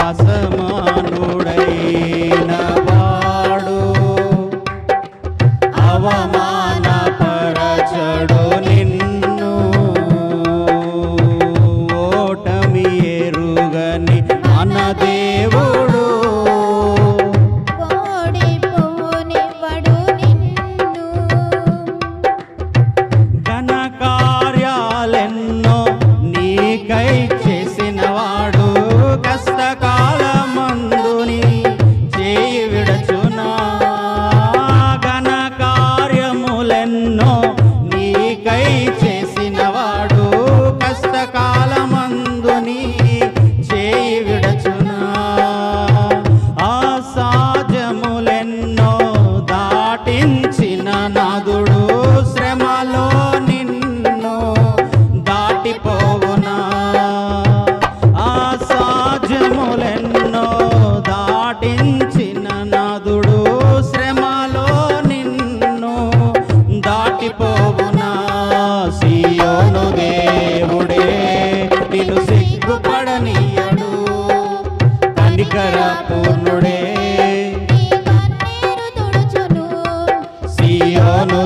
అసమానుడైన వాడు అవమానపరచడు నిన్ను. ఓటమి ఎరుగని మన దేవుడు ఓడిపోనివ్వడు నిన్ను. ఘన కార్యాలెన్నో నీకై చేసినవాడు కష్టకాలమందుని చేయి విడచునా. ఘన కార్యములెన్నో నీకై చేసినవాడు కష్టకాలమందుని చేయి విడచునా. అసాధ్యములెన్నో దాటించిన నాదుడు శ్రమలో నిన్ను దాటిపోవునా. అసాధ్యములెన్నో దాటించిన నాదుడు శ్రమలో నిన్ను దాటిపోవునా. సియోను దేవుడే నిన్ను సిగ్గుపడనీయడు, కనికర పూర్ణుడే నీ కన్నీరు తుడుచును. సియోను